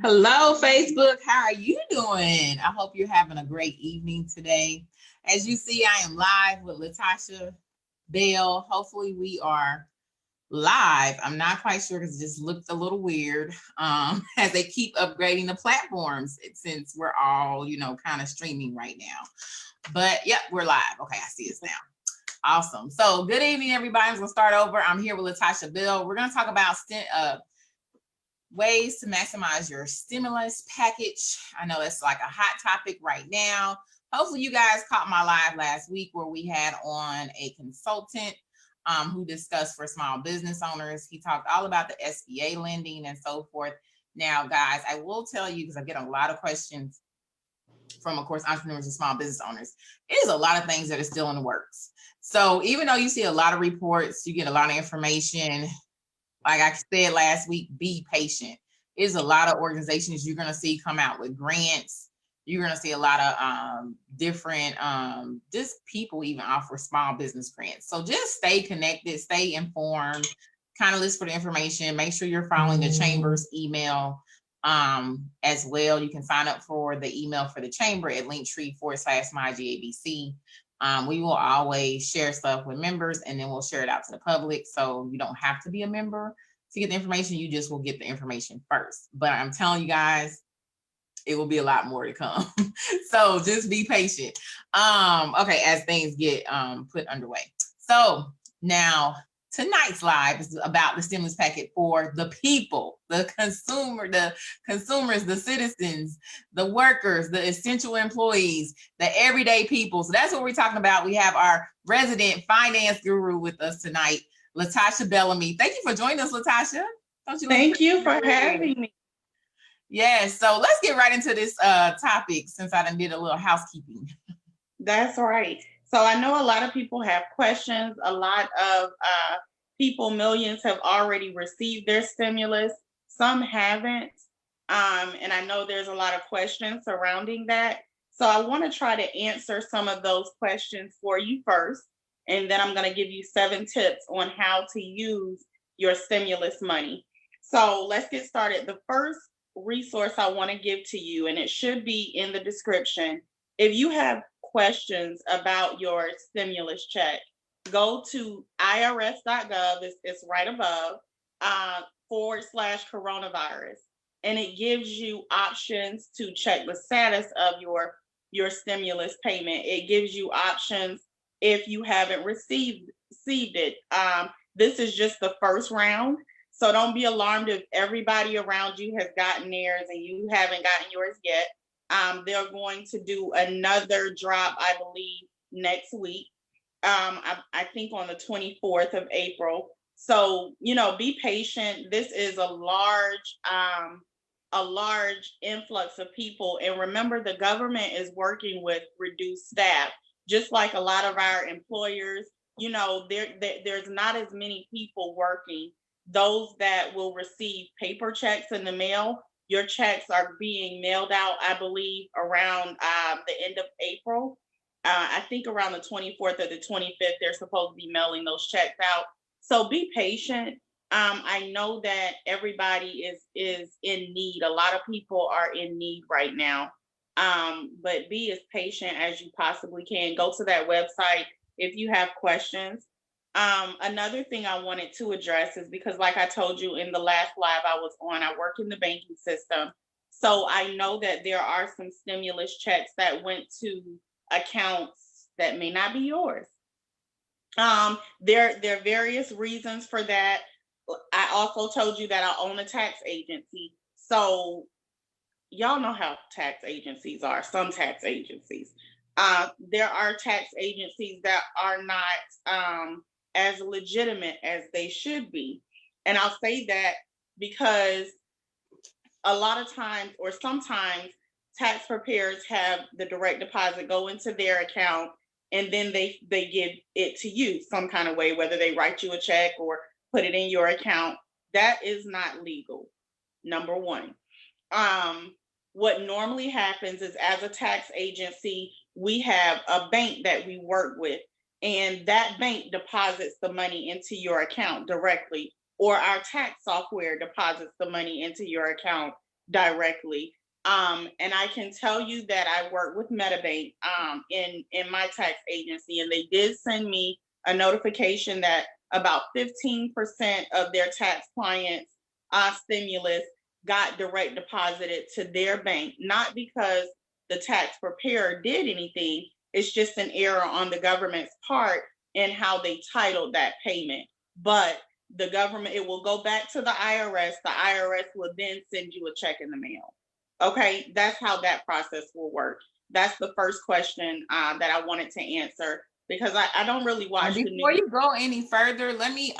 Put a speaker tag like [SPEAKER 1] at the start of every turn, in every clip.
[SPEAKER 1] Hello, Facebook. How are you doing? I hope you're having a great evening today. As you see, I am live with Latasha Bell. Hopefully, we are live. I'm not quite sure because it just looked a little weird as they keep upgrading the platforms since we're all, kind of streaming right now. But yep, we're live. Okay, I see us now. Awesome. So, good evening, everybody. I'm going to start over. I'm here with Latasha Bell. We're going to talk about ways to maximize your stimulus package. I know it's like a hot topic right now. Hopefully, you guys caught my live last week where we had on a consultant who discussed for small business owners. He talked all about the SBA lending and so forth. Now, guys, I will tell you because I get a lot of questions from, of course, entrepreneurs and small business owners. It is a lot of things that are still in the works. So even though you see a lot of reports, you get a lot of information, like I said last week, be patient. There's a lot of organizations you're going to see come out with grants. You're going to see a lot of different, just people even offer small business grants. So just stay connected, stay informed, kind of list for the information. Make sure you're following the chamber's email as well. You can sign up for the email for the chamber at linktree/mygabc. We will always share stuff with members and then we'll share it out to the public. So you don't have to be a member to get the information. You just will get the information first. But I'm telling you guys, it will be a lot more to come. So just be patient. Okay, as things get put underway. So now tonight's live is about the stimulus packet for the people, the consumers, the citizens, the workers, the essential employees, the everyday people. So that's what we're talking about. We have our resident finance guru with us tonight, Latasha Bellamy. Thank you for joining us, Latasha.
[SPEAKER 2] Don't you Thank you for having me.
[SPEAKER 1] Yes, so let's get right into this topic since I done did a little housekeeping.
[SPEAKER 2] That's right. So I know a lot of people have questions. A lot of people, millions, have already received their stimulus. Some haven't. And I know there's a lot of questions surrounding that. So I want to try to answer some of those questions for you first. And then I'm going to give you 7 tips on how to use your stimulus money. So let's get started. The first resource I want to give to you, and it should be in the description. If you have questions about your stimulus check, go to irs.gov. It's right above /coronavirus. And it gives you options to check the status of your stimulus payment. It gives you options if you haven't received it. This is just the first round. So don't be alarmed if everybody around you has gotten theirs and you haven't gotten yours yet. They're going to do another drop, I believe, next week. I think on the 24th of April. So, be patient. This is a large influx of people. And remember, the government is working with reduced staff, just like a lot of our employers. There's not as many people working. Those that will receive paper checks in the mail, your checks are being mailed out, I believe, around the end of April. I think around the 24th or the 25th, they're supposed to be mailing those checks out. So be patient. I know that everybody is in need. A lot of people are in need right now. But be as patient as you possibly can. Go to that website if you have questions. Another thing I wanted to address is because, like I told you in the last live I was on, I work in the banking system. So I know that there are some stimulus checks that went to accounts that may not be yours. There are various reasons for that. I also told you that I own a tax agency. So y'all know how tax agencies are, some tax agencies. There are tax agencies that are not as legitimate as they should be. And I'll say that because a lot of times, or sometimes, tax preparers have the direct deposit go into their account and then they give it to you some kind of way, whether they write you a check or put it in your account. That is not legal, number one. What normally happens is, as a tax agency, we have a bank that we work with, and that bank deposits the money into your account directly, or our tax software deposits the money into your account directly. And I can tell you that I work with MetaBank in my tax agency, and they did send me a notification that about 15% of their tax clients' stimulus got direct deposited to their bank, not because the tax preparer did anything. It's just an error on the government's part in how they titled that payment. But the government, it will go back to the IRS. The IRS will then send you a check in the mail. Okay, that's how that process will work. That's the first question that I wanted to answer, because I don't really watch the
[SPEAKER 1] Before
[SPEAKER 2] news.
[SPEAKER 1] you go any further, let me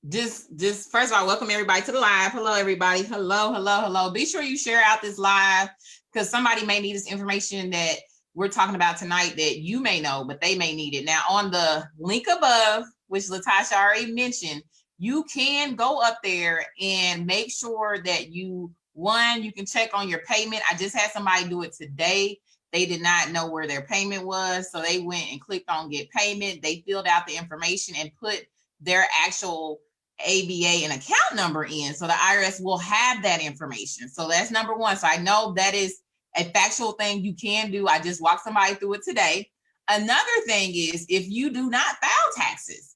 [SPEAKER 1] just first of all, welcome everybody to the live. Hello, everybody. Hello. Be sure you share out this live, because somebody may need this information that we're talking about tonight that you may know, but they may need it. Now, on the link above, which Latasha already mentioned, you can go up there and make sure that you can check on your payment. I just had somebody do it today. They did not know where their payment was, so they went and clicked on get payment. They filled out the information and put their actual ABA and account number in, so the IRS will have that information. So that's number one. So I know that is a factual thing you can do. I just walked somebody through it today. Another thing is, if you do not file taxes,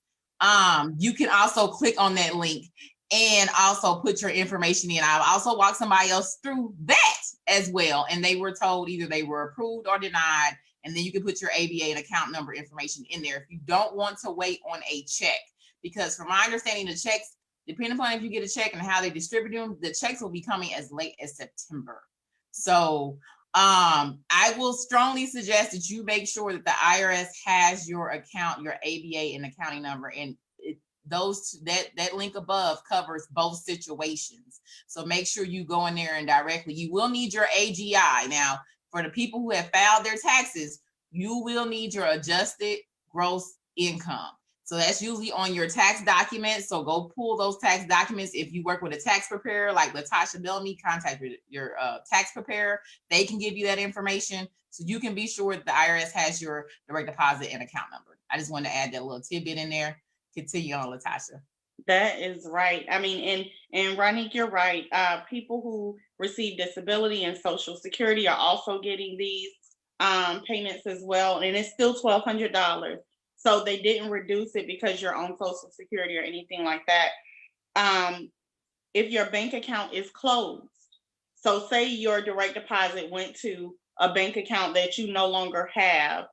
[SPEAKER 1] you can also click on that link and also put your information in. I've also walked somebody else through that as well, and they were told either they were approved or denied, and then you can put your ABA and account number information in there if you don't want to wait on a check. Because from my understanding, the checks, depending upon if you get a check and how they distribute them, the checks will be coming as late as September. So I will strongly suggest that you make sure that the IRS has your account, your ABA and accounting number, and that link above covers both situations. So make sure you go in there and directly, you will need your AGI. Now, for the people who have filed their taxes, you will need your adjusted gross income. So that's usually on your tax documents. So go pull those tax documents. If you work with a tax preparer like Latasha Bellamy, contact your tax preparer. They can give you that information, so you can be sure that the IRS has your direct deposit and account number. I just wanted to add that little tidbit in there. Continue on, Latasha.
[SPEAKER 2] That is right. I mean, and Ronic, you're right. People who receive disability and Social Security are also getting these payments as well, and it's still $1,200. So they didn't reduce it because you're on Social Security or anything like that. If your bank account is closed, so say your direct deposit went to a bank account that you no longer have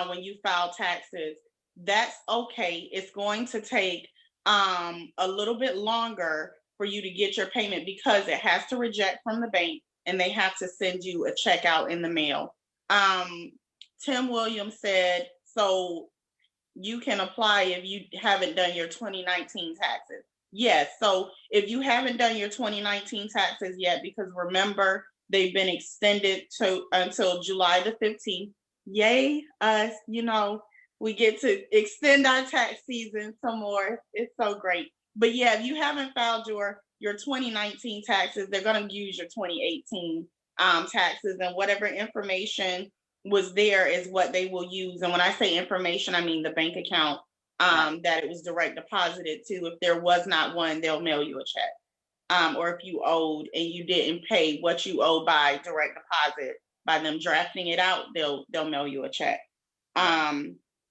[SPEAKER 2] when you file taxes, that's okay. It's going to take a little bit longer for you to get your payment, because it has to reject from the bank and they have to send you a check out in the mail. Tim Williams said, so you can apply if you haven't done your 2019 taxes. Yes. So if you haven't done your 2019 taxes yet, because remember, they've been extended to until July the 15th. Yay, us, we get to extend our tax season some more. It's so great. But yeah, if you haven't filed your 2019 taxes, they're going to use your 2018 taxes, and whatever information was there is what they will use. And when I say information, I mean the bank account that it was direct deposited to. If there was not one, they'll mail you a check. Or if you owed and you didn't pay what you owe by direct deposit, by them drafting it out, they'll mail you a check.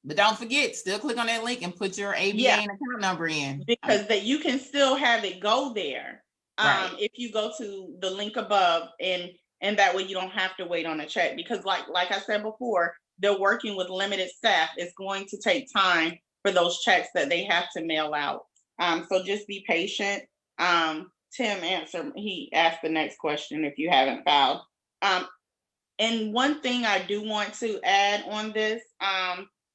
[SPEAKER 1] But don't forget, still click on that link and put your ABA and account number in,
[SPEAKER 2] because that you can still have it go there.
[SPEAKER 1] Right.
[SPEAKER 2] If you go to the link above, and that way you don't have to wait on a check, because like I said before, they're working with limited staff. It's going to take time for those checks that they have to mail out. So just be patient. Tim he asked the next question if you haven't filed. And one thing I do want to add on this,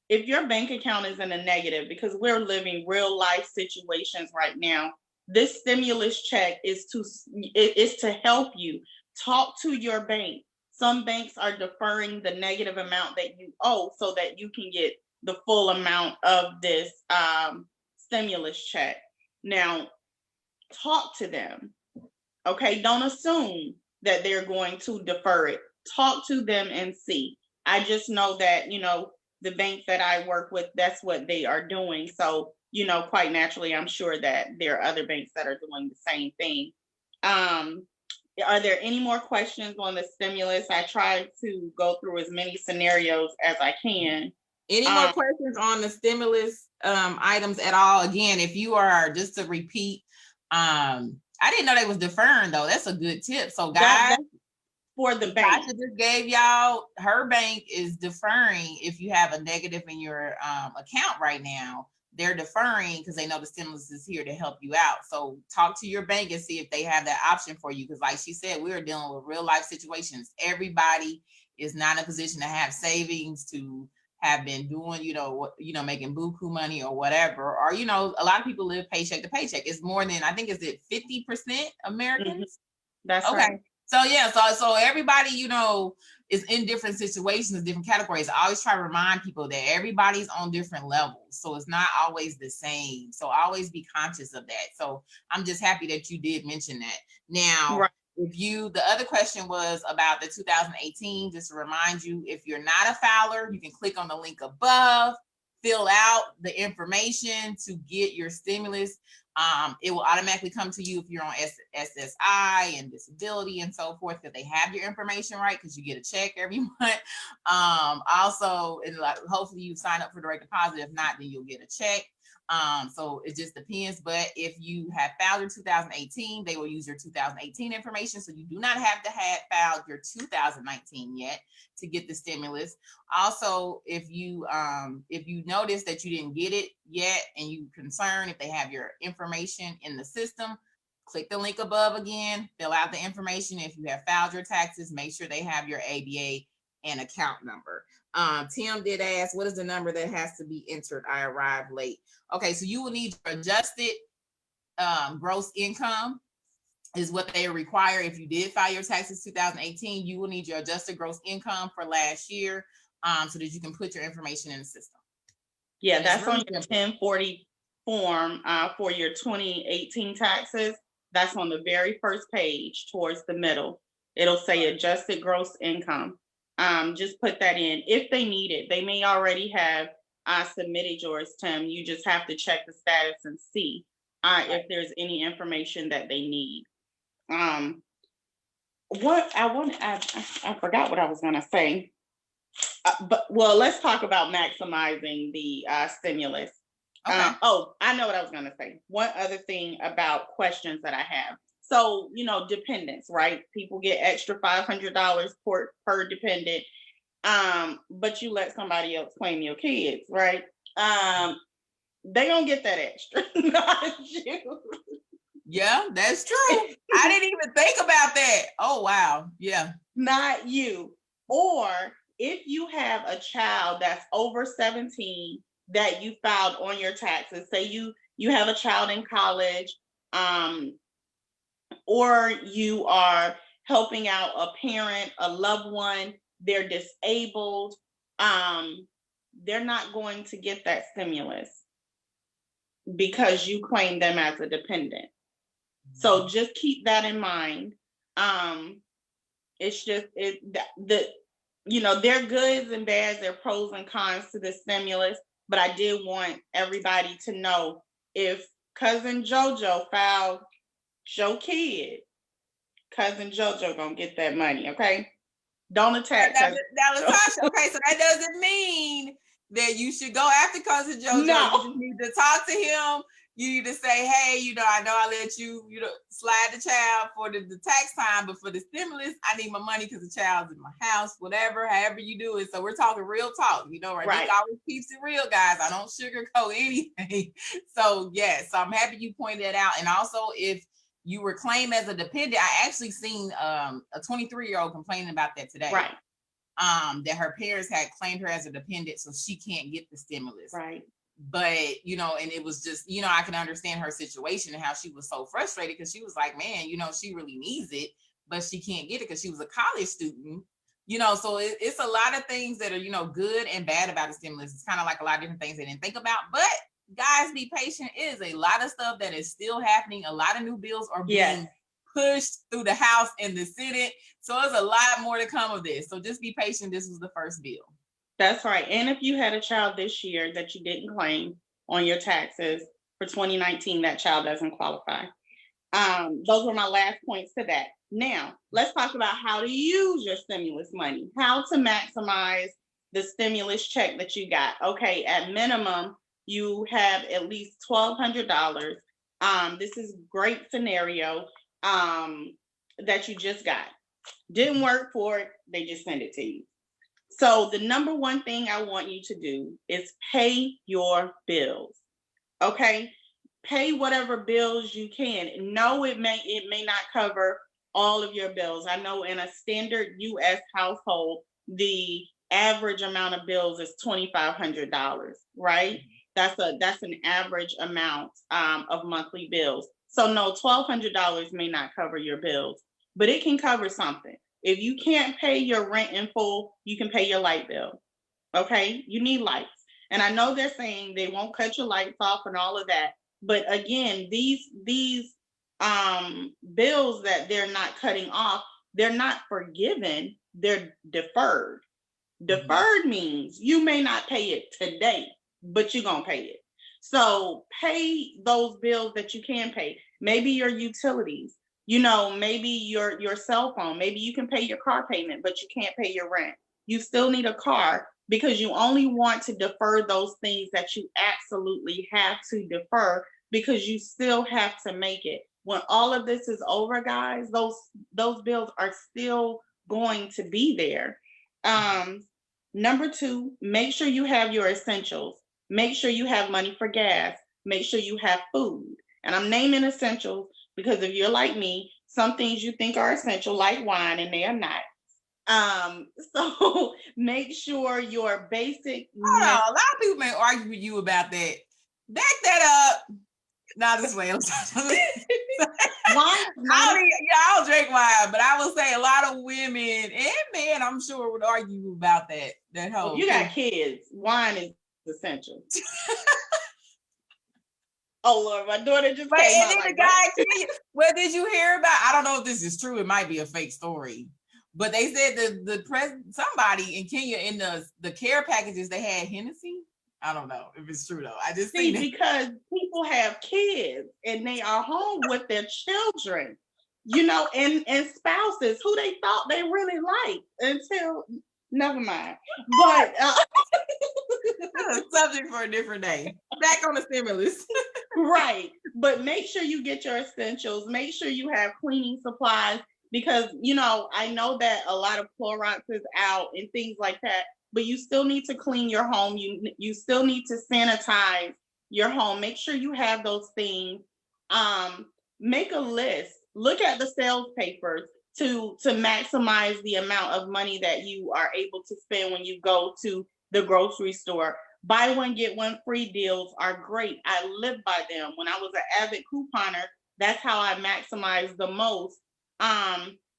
[SPEAKER 2] if your bank account is in a negative, because we're living real life situations right now, this stimulus check is to help you. Talk to your bank. Some banks are deferring the negative amount that you owe so that you can get the full amount of this stimulus check. Now, talk to them. Okay, don't assume that they're going to defer it. Talk to them and see. I just know that, the bank that I work with, that's what they are doing. So, quite naturally, I'm sure that there are other banks that are doing the same thing. Are there any more questions on the stimulus? I tried to go through as many scenarios as I can.
[SPEAKER 1] Any more questions on the stimulus items at all? Again, if you are, just to repeat, I didn't know they was deferring though. That's a good tip. So guys,
[SPEAKER 2] for the bank,
[SPEAKER 1] Latasha just gave y'all, her bank is deferring if you have a negative in your account right now. They're deferring because they know the stimulus is here to help you out. So talk to your bank and see if they have that option for you. Because like she said, we're dealing with real life situations. Everybody is not in a position to have savings, to have been doing, making buku money or whatever. Or, a lot of people live paycheck to paycheck. It's more than, I think, is it 50% Americans?
[SPEAKER 2] Mm-hmm. That's
[SPEAKER 1] okay.
[SPEAKER 2] Right.
[SPEAKER 1] So yeah, so everybody, is in different situations, different categories. I always try to remind people that everybody's on different levels. So it's not always the same. So always be conscious of that. So I'm just happy that you did mention that. Now,
[SPEAKER 2] right.
[SPEAKER 1] The other question was about the 2018, just to remind you, if you're not a filer, you can click on the link above, fill out the information to get your stimulus. It will automatically come to you if you're on SSI and disability and so forth, that they have your information right, because you get a check every month. Also, hopefully you sign up for direct deposit. If not, then you'll get a check. So it just depends. But if you have filed your 2018, they will use your 2018 information. So you do not have to have filed your 2019 yet to get the stimulus. Also, if you notice that you didn't get it yet and you're concerned if they have your information in the system, click the link above again, fill out the information. If you have filed your taxes, make sure they have your ABA and account number. Tim did ask, what is the number that has to be entered? I arrived late. Okay, so you will need your adjusted gross income is what they require. If you did file your taxes 2018, you will need your adjusted gross income for last year, so that you can put your information in the system.
[SPEAKER 2] Yeah, and that's really on your 1040 form for your 2018 taxes. That's on the very first page towards the middle. It'll say adjusted gross income. Just put that in. If they need it, they may already have submitted yours, Tim. You just have to check the status and see if there's any information that they need. What I forgot what I was gonna say. Let's talk about maximizing the stimulus. Okay. I know what I was gonna say. One other thing about questions that I have. So, dependents, right? People get extra $500 per dependent, but you let somebody else claim your kids, right? They gonna get that extra, not you.
[SPEAKER 1] Yeah, that's true. I didn't even think about that. Oh, wow. Yeah.
[SPEAKER 2] Not you. Or if you have a child that's over 17 that you filed on your taxes, say you have a child in college, or you are helping out a parent, a loved one, they're disabled, they're not going to get that stimulus because you claim them as a dependent. So just keep that in mind. It's just there are goods and bads, there are pros and cons to the stimulus, but I did want everybody to know, if cousin JoJo filed your kid, cousin JoJo gonna get that money, okay? Don't attack cousin.
[SPEAKER 1] Now, Latasha, okay, so that doesn't mean that you should go after cousin JoJo. No. You just need to talk to him. You need to say, hey, I know I let you, slide the child for the tax time, but for the stimulus, I need my money because the child's in my house, whatever, however you do it. So we're talking real talk, right? Always keeps it real, guys. I don't sugarcoat anything. So, yes, so I'm happy you pointed that out. And also, if you were claimed as a dependent, I actually seen a 23-year-old complaining about that today.
[SPEAKER 2] Right.
[SPEAKER 1] That her parents had claimed her as a dependent, so she can't get the stimulus.
[SPEAKER 2] Right.
[SPEAKER 1] But, and it was just, I can understand her situation and how she was so frustrated, because she was like, man, she really needs it, but she can't get it because she was a college student, so it's a lot of things that are, good and bad about the stimulus. It's kind of like a lot of different things they didn't think about, but guys, be patient. It is a lot of stuff that is still happening. A lot of new bills are being pushed through the House and the Senate. So there's a lot more to come of this. So just be patient. This was the first bill.
[SPEAKER 2] That's right. And if you had a child this year that you didn't claim on your taxes for 2019, that child doesn't qualify. Those were my last points to that. Now, let's talk about how to use your stimulus money, how to maximize the stimulus check that you got. Okay, at minimum, you have at least $1,200. This is great scenario that you just got. Didn't work for it, they just send it to you. So the number one thing I want you to do is pay your bills. Okay, pay whatever bills you can. No, it may not cover all of your bills. I know in a standard US household, the average amount of bills is $2,500, right? That's an average amount of monthly bills. So no, $1,200 may not cover your bills, but it can cover something. If you can't pay your rent in full, you can pay your light bill. Okay, you need lights. And I know they're saying they won't cut your lights off and all of that. But again, these bills that they're not cutting off, they're not forgiven, they're deferred. Deferred means you may not pay it today, but you're gonna pay it. So pay those bills that you can pay. Maybe your utilities, maybe your cell phone, maybe you can pay your car payment, but you can't pay your rent. You still need a car because you only want to defer those things that you absolutely have to defer because you still have to make it. When all of this is over, guys, those bills are still going to be there. Number two, make sure you have your essentials. Make sure you have money for gas. Make sure you have food. And I'm naming essentials because if you're like me, some things you think are essential, like wine, and they are not. So make sure your basic.
[SPEAKER 1] Hold on, a lot of people may argue with you about that. Back that up. Not this way. I don't drink wine, but I will say a lot of women and men, I'm sure, would argue about that. That whole.
[SPEAKER 2] If you got kids, wine is essential. Oh Lord, my daughter just came out like that.
[SPEAKER 1] Well, did you hear about? I don't know if this is true. It might be a fake story, but they said the president, somebody in Kenya, in the care packages, they had Hennessy. I don't know if it's true though. I just
[SPEAKER 2] see because people have kids and they are home with their children, and spouses who they thought they really liked until never mind. But
[SPEAKER 1] subject for a different day. Back on the stimulus.
[SPEAKER 2] Right. But make sure you get your essentials. Make sure you have cleaning supplies because, I know that a lot of Clorox is out and things like that, but you still need to clean your home. You still need to sanitize your home. Make sure you have those things. Make a list. Look at the sales papers to maximize the amount of money that you are able to spend when you go to the grocery store. Buy one, get one free deals are great. I live by them. When I was an avid couponer, that's how I maximized the most.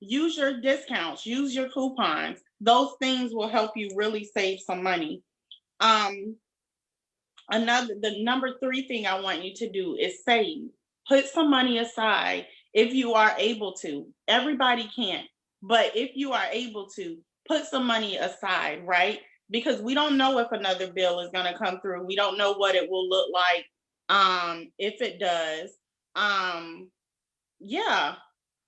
[SPEAKER 2] Use your discounts, use your coupons. Those things will help you really save some money. The number 3 thing I want you to do is save. Put some money aside if you are able to. Everybody can't, but if you are able to, put some money aside, right? Because we don't know if another bill is going to come through. We don't know what it will look like if it does.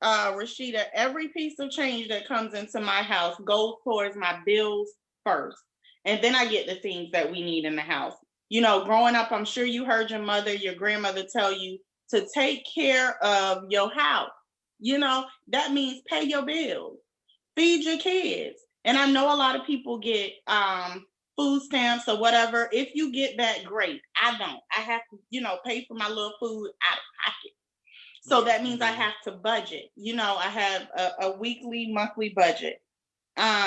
[SPEAKER 2] Rashida, every piece of change that comes into my house goes towards my bills first. And then I get the things that we need in the house. Growing up, I'm sure you heard your mother, your grandmother tell you to take care of your house. That means pay your bills, feed your kids. And I know a lot of people get food stamps or whatever. If you get that, great. I don't. I have to, pay for my little food out of pocket. So that means I have to budget. I have a weekly, monthly budget.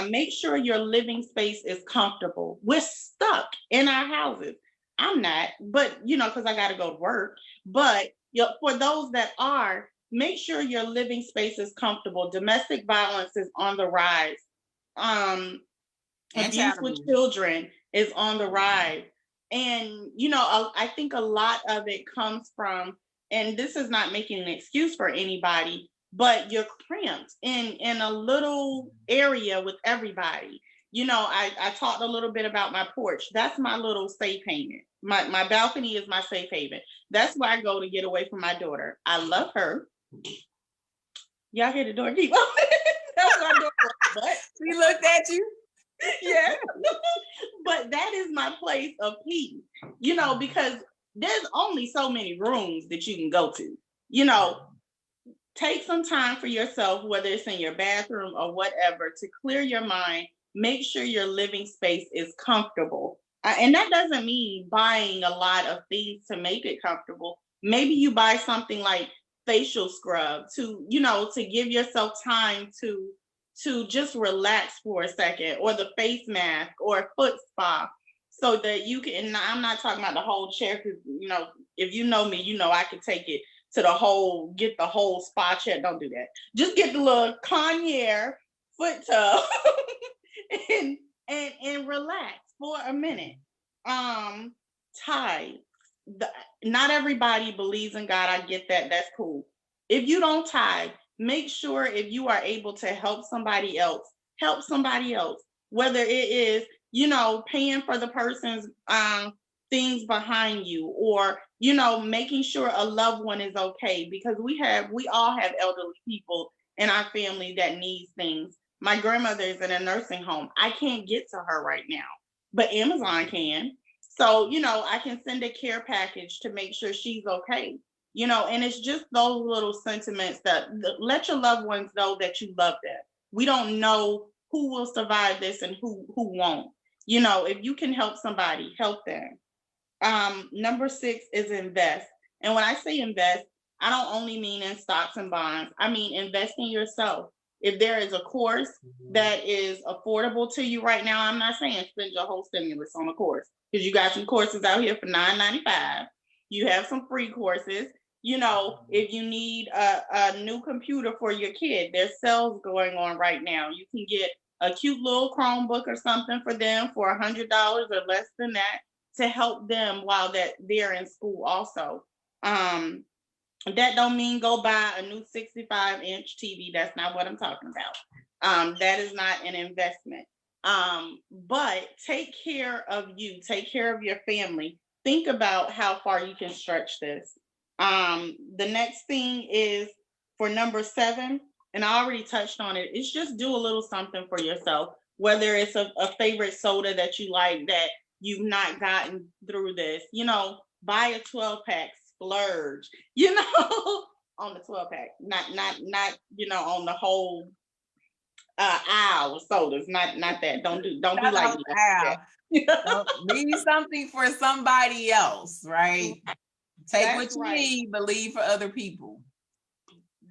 [SPEAKER 2] Make sure your living space is comfortable. We're stuck in our houses. I'm not, but because I got to go to work. But for those that are, make sure your living space is comfortable. Domestic violence is on the rise. Abuse with children is on the rise. And, I think a lot of it comes from, and this is not making an excuse for anybody, but you're cramped in a little area with everybody. I talked a little bit about my porch. That's my little safe haven. My balcony is my safe haven. That's where I go to get away from my daughter. I love her. Y'all hear the door keep open? That's my door. But
[SPEAKER 1] She looked at you.
[SPEAKER 2] yeah, but that is my place of peace, you know, because there's only so many rooms that you can go to, you know. Take some time for yourself, whether it's in your bathroom or whatever, to clear your mind. Make sure your living space is comfortable. And that doesn't mean buying a lot of things to make it comfortable. Maybe you buy something like facial scrub to, you know, to give yourself time to just relax for a second, or the face mask or a foot spa, so that you can, and I'm not talking about the whole chair, because, you know, if you know me, you know I can take it to the whole, get the whole spa chair. Don't do that. Just get the little Conair foot tub and and relax for a minute. Tithe. Not everybody believes in God. I get that. That's cool. If you don't tithe, make sure, if you are able to help somebody else, help somebody else. Whether it is, you know, paying for the person's things behind you, or, you know, making sure a loved one is okay, because we all have elderly people in our family that needs things. My grandmother is in a nursing home. I can't get to her right now, but Amazon can. So, you know, I can send a care package to make sure she's okay. You know, and it's just those little sentiments that let your loved ones know that you love them. We don't know who will survive this and who won't. You know, if you can help somebody, help them. Number 6 is invest. And when I say invest, I don't only mean in stocks and bonds. I mean invest in yourself. If there is a course that is affordable to you right now, I'm not saying spend your whole stimulus on a course, because you got some courses out here for $9.95. You have some free courses. You know, if you need a new computer for your kid, there's sales going on right now. You can get a cute little Chromebook or something for them for $100 or less than that, to help them while that they're in school also. That don't mean go buy a new 65-inch TV. That's not what I'm talking about. That is not an investment. But take care of you, take care of your family. Think about how far you can stretch this. The next thing is for number 7, and I already touched on it, is just do a little something for yourself. Whether it's a favorite soda that you like that you've not gotten through this, you know, buy a 12-pack, splurge, you know, on the 12-pack, not, you know, on the whole aisle of sodas, not that. Don't be like
[SPEAKER 1] that. Leave something for somebody else, right? Take
[SPEAKER 2] That's
[SPEAKER 1] what you
[SPEAKER 2] right.
[SPEAKER 1] need, but leave for other people.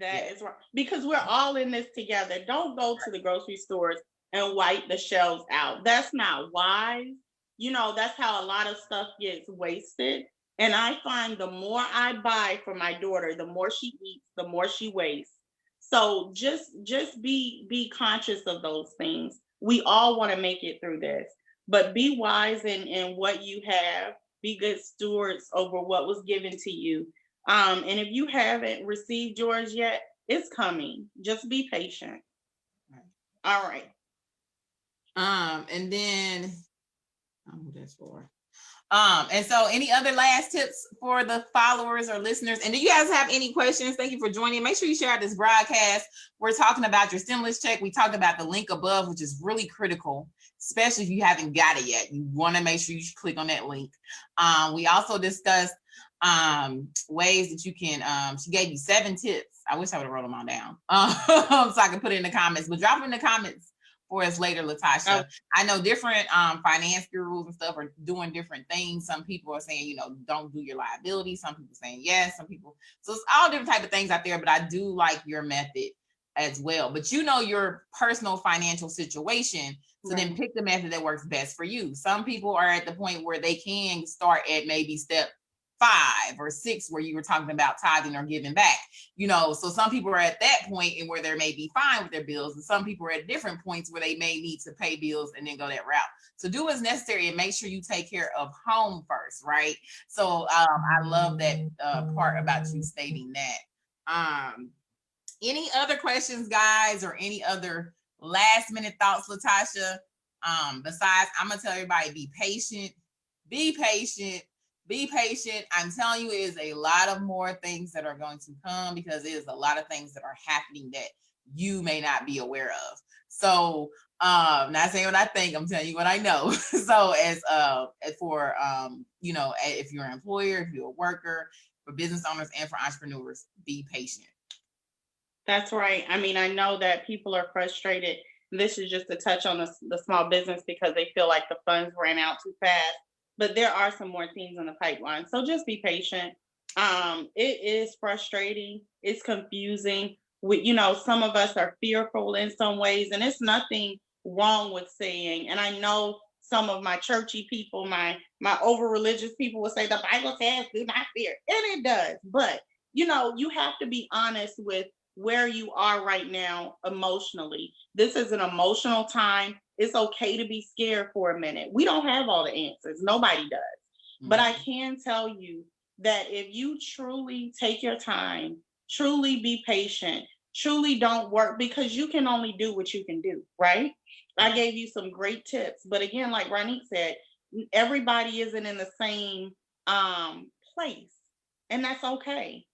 [SPEAKER 2] That is right. Because we're all in this together. Don't go to the grocery stores and wipe the shelves out. That's not wise. You know, that's how a lot of stuff gets wasted. And I find the more I buy for my daughter, the more she eats, the more she wastes. So just be conscious of those things. We all want to make it through this, but be wise in what you have. Be good stewards over what was given to you. And if you haven't received yours yet, it's coming. Just be patient. All right.
[SPEAKER 1] And then that's for. And so any other last tips for the followers or listeners? And do you guys have any questions? Thank you for joining. Make sure you share this broadcast. We're talking about your stimulus check. We talked about the link above, which is really critical, especially if you haven't got it yet. You want to make sure you click on that link. We also discussed ways that you can, she gave you 7 tips. I wish I would have wrote them all down so I can put it in the comments, but drop it in the comments for us later, Latasha. I know different finance gurus and stuff are doing different things. Some people are saying, you know, don't do your liability. Some people saying yes. Some people, so it's all different type of things out there. But I do like your method as well. But you know your personal financial situation, so then pick the method that works best for you. Some people are at the point where they can start at maybe step 5 or 6, where you were talking about tithing or giving back, you know. So some people are at that point and where they may be fine with their bills, and some people are at different points where they may need to pay bills and then go that route. So do what's necessary and make sure you take care of home first, right? So I love that part about you stating that. Any other questions, guys, or any other last minute thoughts, Latasha? Besides, I'm gonna tell everybody, be patient, Be patient. I'm telling you, it is a lot of more things that are going to come because it is a lot of things that are happening that you may not be aware of. So, not saying what I think, I'm telling you what I know. So, for if you're an employer, if you're a worker, for business owners and for entrepreneurs, be patient.
[SPEAKER 2] That's right. I mean, I know that people are frustrated. This is just a touch on the small business because they feel like the funds ran out too fast. But there are some more things in the pipeline. So just be patient. It is frustrating. It's confusing. Some of us are fearful in some ways, and it's nothing wrong with saying. And I know some of my churchy people, my over religious people will say the Bible says do not fear, and it does. But you have to be honest with where you are right now emotionally. This is an emotional time. It's okay to be scared for a minute. We don't have all the answers. Nobody does. Mm-hmm. But I can tell you that if you truly take your time, truly be patient, truly don't work, because you can only do what you can do, right? I gave you some great tips. But again, like Ronic said, everybody isn't in the same place. And that's okay.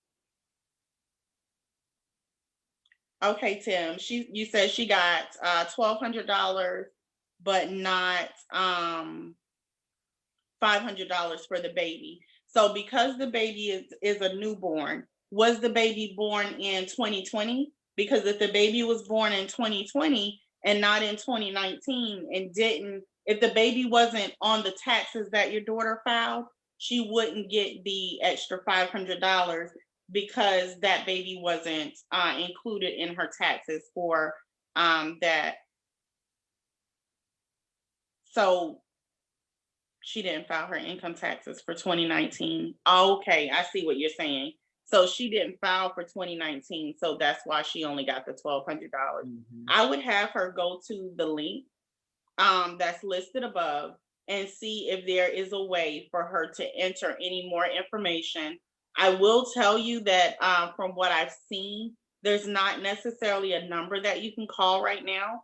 [SPEAKER 2] Okay, Tim. You said she got $1,200, but not $500 for the baby. So because the baby is a newborn, was the baby born in 2020? Because if the baby was born in 2020 and not in 2019 and if the baby wasn't on the taxes that your daughter filed, she wouldn't get the extra $500 because that baby wasn't included in her taxes for that. So she didn't file her income taxes for 2019. Okay, I see what you're saying. So she didn't file for 2019, so that's why she only got the $1,200. Mm-hmm. I would have her go to the link that's listed above and see if there is a way for her to enter any more information. I will tell you that from what I've seen, there's not necessarily a number that you can call right now.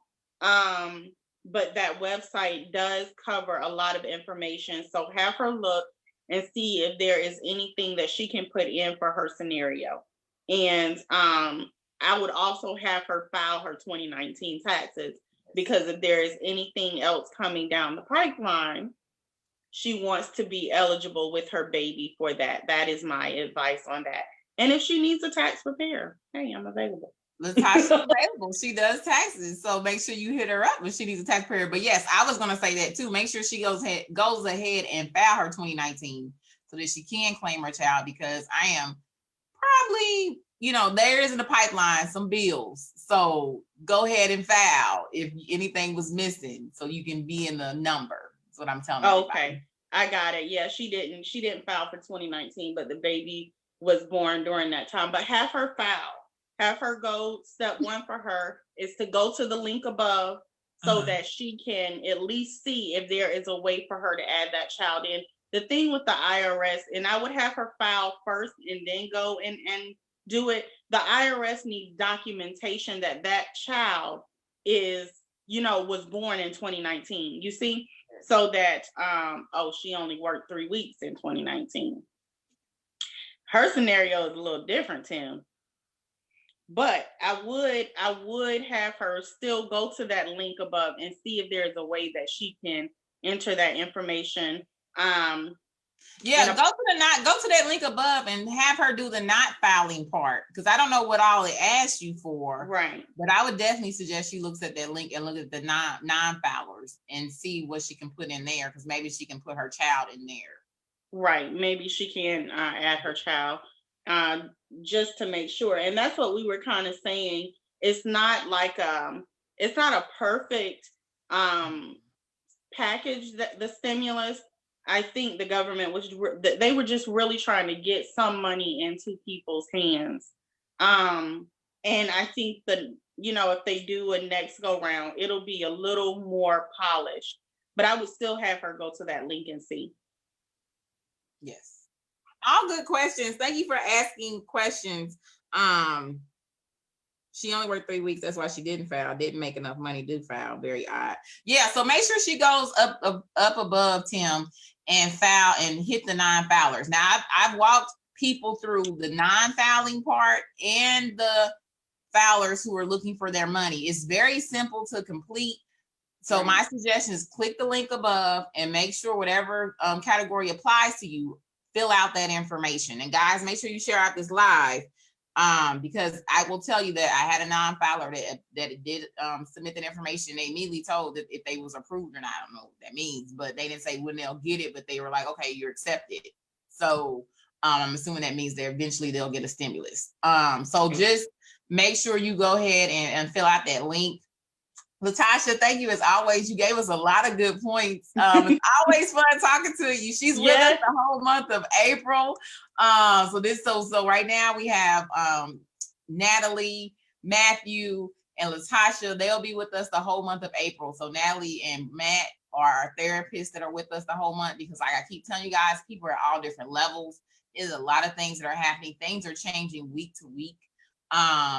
[SPEAKER 2] But that website does cover a lot of information. So have her look and see if there is anything that she can put in for her scenario. And I would also have her file her 2019 taxes, because if there is anything else coming down the pipeline, she wants to be eligible with her baby for that. That is my advice on that. And if she needs a tax preparer, hey, I'm available.
[SPEAKER 1] Latasha's available. She does taxes, so make sure you hit her up if she needs a tax preparer. But yes, I was going to say that too. Make sure she goes ahead and file her 2019 so that she can claim her child, because I am probably, there is in the pipeline some bills. So go ahead and file if anything was missing, so you can be in the number. That's what I'm telling you.
[SPEAKER 2] Okay, I got it. Yeah, she didn't file for 2019, but the baby was born during that time. But have her file. Have her go. Step one for her is to go to the link above so that she can at least see if there is a way for her to add that child in. The thing with the IRS, and I would have her file first and then go and do it. The IRS needs documentation that child is, was born in 2019. You see? So that, she only worked 3 weeks in 2019. Her scenario is a little different, Tim. But I would have her still go to that link above and see if there's a way that she can enter that information.
[SPEAKER 1] Go to that link above and have her do the not filing part, because I don't know what all it asks you for.
[SPEAKER 2] Right.
[SPEAKER 1] But I would definitely suggest she looks at that link and look at the non-filers and see what she can put in there, because maybe she can put her child in there.
[SPEAKER 2] Right. Maybe she can add her child just to make sure. And that's what we were kind of saying. It's not like it's not a perfect package, that the stimulus. I think the government they were just really trying to get some money into people's hands. And I think that, if they do a next go round, it'll be a little more polished, but I would still have her go to that link and see.
[SPEAKER 1] Yes. All good questions. Thank you for asking questions. She only worked 3 weeks. That's why she didn't file. Didn't make enough money to file. Very odd. Yeah. So make sure she goes up above Tim and file and hit the non-filers. Now I've walked people through the non-filing part and the filers who are looking for their money. It's very simple to complete. So my suggestion is click the link above and make sure whatever category applies to you, fill out that information. And guys, make sure you share out this live because I will tell you that I had a non-filer that did submit that information. They immediately told that if they was approved or not. I don't know what that means, but they didn't say when they'll get it, but they were like, okay, you're accepted. So I'm assuming that means they'll get a stimulus. So just make sure you go ahead and fill out that link. Latasha, thank you as always. You gave us a lot of good points. It's always fun talking to you. She's with us the whole month of April. So right now we have Natalie, Matthew, and Latasha. They'll be with us the whole month of April. So Natalie and Matt are our therapists that are with us the whole month because like I keep telling you guys, people are at all different levels. There's a lot of things that are happening. Things are changing week to week.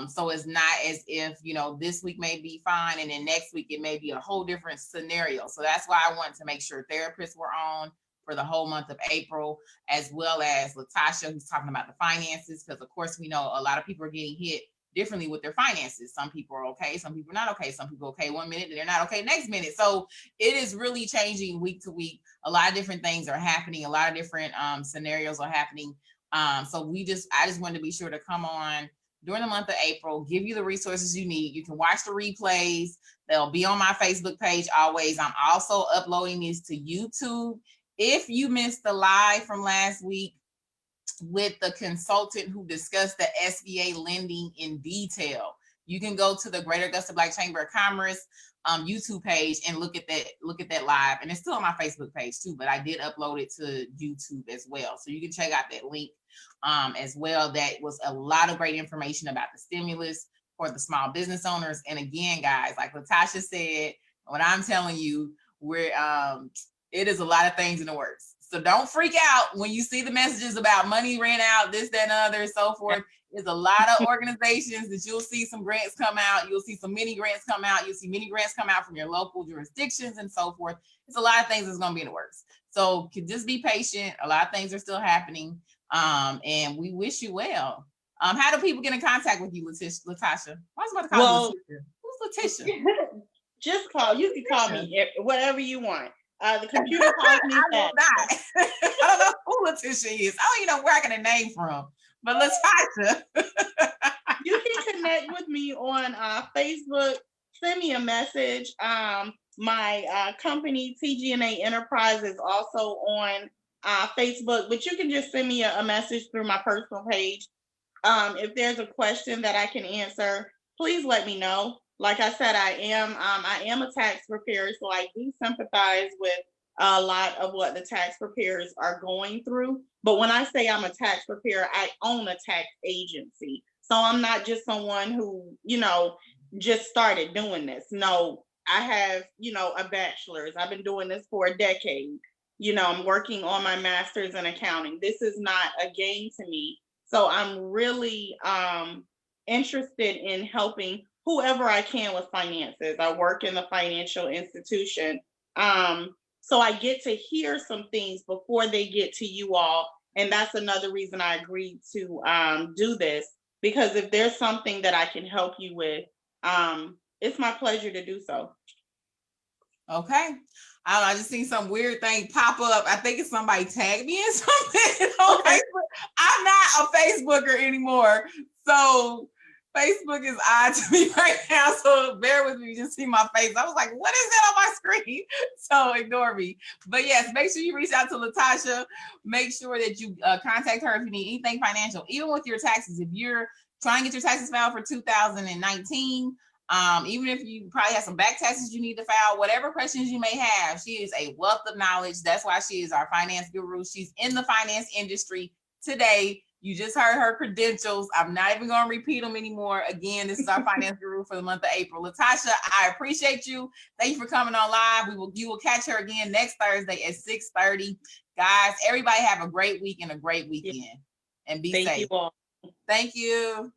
[SPEAKER 1] So it's not as if, this week may be fine and then next week it may be a whole different scenario. So that's why I wanted to make sure therapists were on for the whole month of April, as well as Latasha, who's talking about the finances, because of course we know a lot of people are getting hit differently with their finances. Some people are okay, some people are not okay, some people are okay one minute and they're not okay next minute. So it is really changing week to week. A lot of different things are happening, a lot of different scenarios are happening. So I just wanted to be sure to come on during the month of April, give you the resources you need. You can watch the replays. They'll be on my Facebook page always. I'm also uploading these to YouTube. If you missed the live from last week with the consultant who discussed the SBA lending in detail, you can go to the Greater Augusta Black Chamber of Commerce YouTube page and look at that live. And it's still on my Facebook page too, but I did upload it to YouTube as well. So you can check out that link as well. That was a lot of great information about the stimulus for the small business owners. And again, guys, like Latasha said, what I'm telling you, it is a lot of things in the works. So don't freak out when you see the messages about money ran out, this, that, and other, and so forth. There's a lot of organizations that you'll see some grants come out. You'll see some mini grants come out. You'll see mini grants come out from your local jurisdictions and so forth. It's a lot of things that's going to be in the works. So just be patient. A lot of things are still happening. And we wish you well. How do people get in contact with you, Latasha? I was about to call you Latisha. Who's Latisha?
[SPEAKER 2] Just call. You can call me whatever you want. The computer calls me that.
[SPEAKER 1] I don't know who Latisha is. I don't even know where I get a name from. But Latasha.
[SPEAKER 2] You can connect with me on Facebook. Send me a message. My company, TG&A Enterprise, is also on Facebook, but you can just send me a message through my personal page. If there's a question that I can answer, please let me know. Like I said, I am a tax preparer, so I do sympathize with a lot of what the tax preparers are going through. But when I say I'm a tax preparer, I own a tax agency. So I'm not just someone who, just started doing this. No, I have, a bachelor's. I've been doing this for a decade. I'm working on my master's in accounting. This is not a game to me. So I'm really interested in helping whoever I can with finances. I work in the financial institution. So I get to hear some things before they get to you all. And that's another reason I agreed to do this, because if there's something that I can help you with, it's my pleasure to do so.
[SPEAKER 1] Okay. I don't know, I just seen some weird thing pop up. I think it's somebody tagged me in something on Facebook. I'm not a Facebooker anymore. So Facebook is odd to me right now. So bear with me, just see my face. I was like, what is that on my screen? So ignore me. But yes, make sure you reach out to Latasha. Make sure that you contact her if you need anything financial, even with your taxes. If you're trying to get your taxes filed for 2019, even if you probably have some back taxes you need to file, whatever questions you may have, she is a wealth of knowledge. That's why she is our finance guru. She's in the finance industry today. You just heard her credentials. I'm not even going to repeat them anymore. Again, this is our finance guru for the month of April. Latasha, I appreciate you. Thank you for coming on live. You will catch her again next Thursday at 6:30. Guys, everybody have a great week and a great weekend. And be safe.
[SPEAKER 2] Thank you all.
[SPEAKER 1] Thank you.